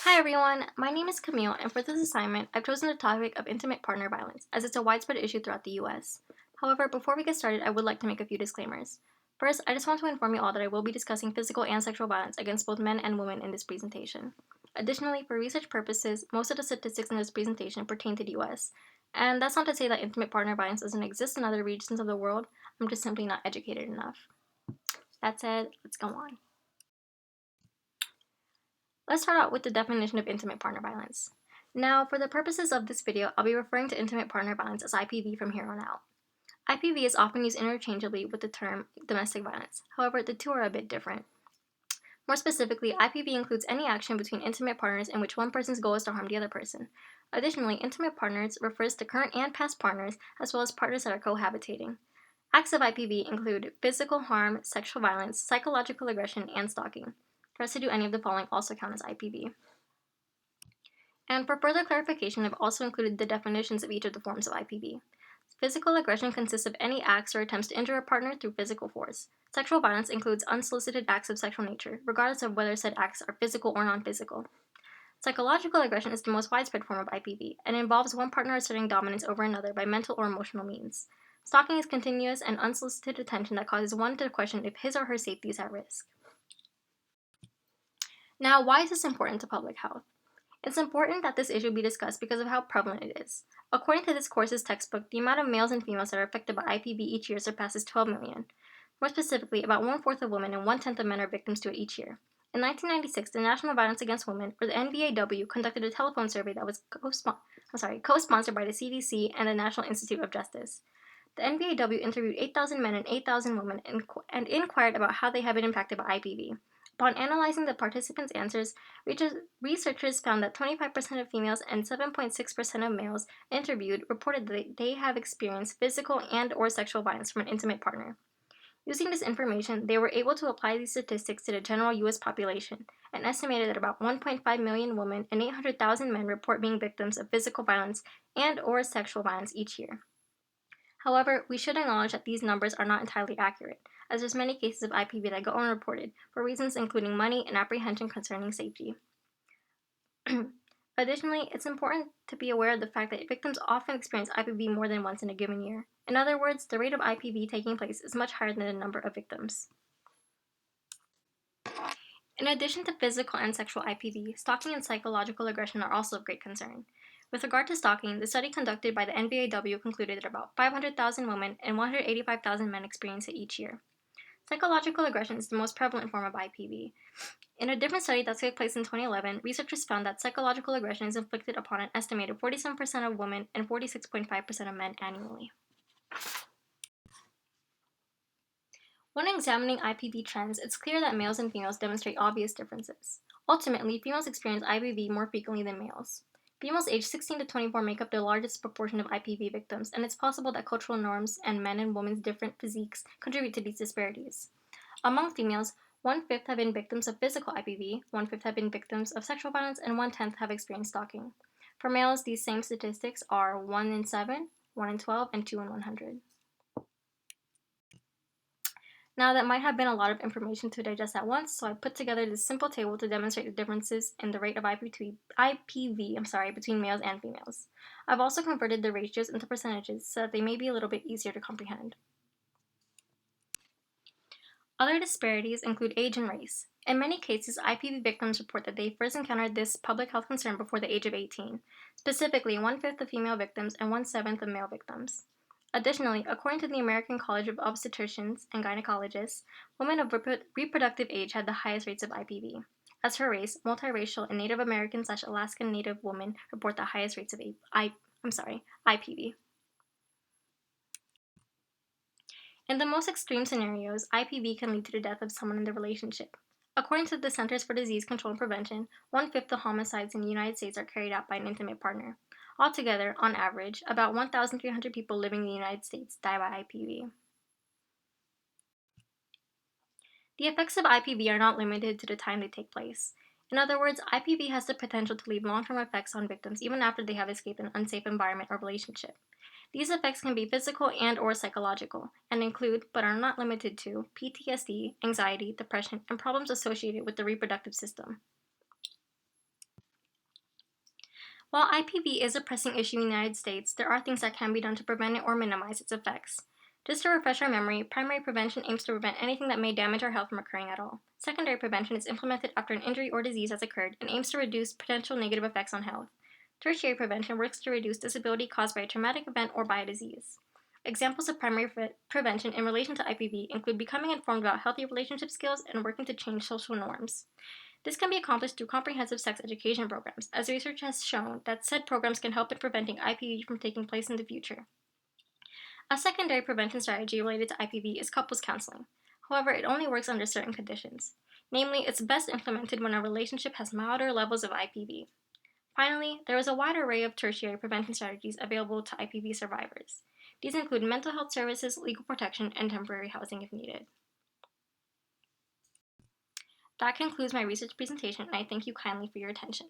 Hi everyone, my name is Camille, and for this assignment, I've chosen the topic of intimate partner violence, as it's a widespread issue throughout the US. However, before we get started, I would like to make a few disclaimers. First, I just want to inform you all that I will be discussing physical and sexual violence against both men and women in this presentation. Additionally, for research purposes, most of the statistics in this presentation pertain to the US. And that's not to say that intimate partner violence doesn't exist in other regions of the world, I'm just simply not educated enough. That said, let's go on. Let's start out with the definition of intimate partner violence. Now, for the purposes of this video, I'll be referring to intimate partner violence as IPV from here on out. IPV is often used interchangeably with the term domestic violence. However, the two are a bit different. More specifically, IPV includes any action between intimate partners in which one person's goal is to harm the other person. Additionally, intimate partners refers to current and past partners, as well as partners that are cohabitating. Acts of IPV include physical harm, sexual violence, psychological aggression, and stalking. Threats to do any of the following also count as IPV. And for further clarification, I've also included the definitions of each of the forms of IPV. Physical aggression consists of any acts or attempts to injure a partner through physical force. Sexual violence includes unsolicited acts of sexual nature, regardless of whether said acts are physical or non-physical. Psychological aggression is the most widespread form of IPV and involves one partner asserting dominance over another by mental or emotional means. Stalking is continuous and unsolicited attention that causes one to question if his or her safety is at risk. Now, why is this important to public health? It's important that this issue be discussed because of how prevalent it is. According to this course's textbook, the amount of males and females that are affected by IPV each year surpasses 12 million. More specifically, about 1/4 of women and 1/10 of men are victims to it each year. In 1996, the National Violence Against Women, or the NVAW, conducted a telephone survey that was co-sponsored by the CDC and the National Institute of Justice. The NVAW interviewed 8,000 men and 8,000 women and inquired about how they have been impacted by IPV. Upon analyzing the participants' answers, researchers found that 25% of females and 7.6% of males interviewed reported that they have experienced physical and/or sexual violence from an intimate partner. Using this information, they were able to apply these statistics to the general U.S. population and estimated that about 1.5 million women and 800,000 men report being victims of physical violence and/or sexual violence each year. However, we should acknowledge that these numbers are not entirely accurate, as there's many cases of IPV that go unreported for reasons including money and apprehension concerning safety. Additionally, it's important to be aware of the fact that victims often experience IPV more than once in a given year. In other words, the rate of IPV taking place is much higher than the number of victims. In addition to physical and sexual IPV, stalking and psychological aggression are also of great concern. With regard to stalking, the study conducted by the NVAW concluded that about 500,000 women and 185,000 men experience it each year. Psychological aggression is the most prevalent form of IPV. In a different study that took place in 2011, researchers found that psychological aggression is inflicted upon an estimated 47% of women and 46.5% of men annually. When examining IPV trends, it's clear that males and females demonstrate obvious differences. Ultimately, females experience IPV more frequently than males. Females aged 16 to 24 make up the largest proportion of IPV victims, and it's possible that cultural norms and men and women's different physiques contribute to these disparities. Among females, 1/5 have been victims of physical IPV, 1/5 have been victims of sexual violence, and 1/10 have experienced stalking. For males, these same statistics are 1 in 7, 1 in 12, and 2 in 100. Now, that might have been a lot of information to digest at once, so I put together this simple table to demonstrate the differences in the rate of IPV between males and females. I've also converted the ratios into percentages so that they may be a little bit easier to comprehend. Other disparities include age and race. In many cases, IPV victims report that they first encountered this public health concern before the age of 18, specifically 1/5 of female victims and 1/7 of male victims. Additionally, according to the American College of Obstetricians and Gynecologists, women of reproductive age had the highest rates of IPV. As for race, multiracial and Native American/Alaskan Native women report the highest rates of IPV. In the most extreme scenarios, IPV can lead to the death of someone in the relationship. According to the Centers for Disease Control and Prevention, 1/5 of homicides in the United States are carried out by an intimate partner. Altogether, on average, about 1,300 people living in the United States die by IPV. The effects of IPV are not limited to the time they take place. In other words, IPV has the potential to leave long-term effects on victims even after they have escaped an unsafe environment or relationship. These effects can be physical and/or psychological, and include, but are not limited to, PTSD, anxiety, depression, and problems associated with the reproductive system. While IPV is a pressing issue in the United States, there are things that can be done to prevent it or minimize its effects. Just to refresh our memory, primary prevention aims to prevent anything that may damage our health from occurring at all. Secondary prevention is implemented after an injury or disease has occurred and aims to reduce potential negative effects on health. Tertiary prevention works to reduce disability caused by a traumatic event or by a disease. Examples of primary prevention in relation to IPV include becoming informed about healthy relationship skills and working to change social norms. This can be accomplished through comprehensive sex education programs, as research has shown that said programs can help in preventing IPV from taking place in the future. A secondary prevention strategy related to IPV is couples counseling. However, it only works under certain conditions. Namely, it's best implemented when a relationship has milder levels of IPV. Finally, there is a wide array of tertiary prevention strategies available to IPV survivors. These include mental health services, legal protection, and temporary housing if needed. That concludes my research presentation, and I thank you kindly for your attention.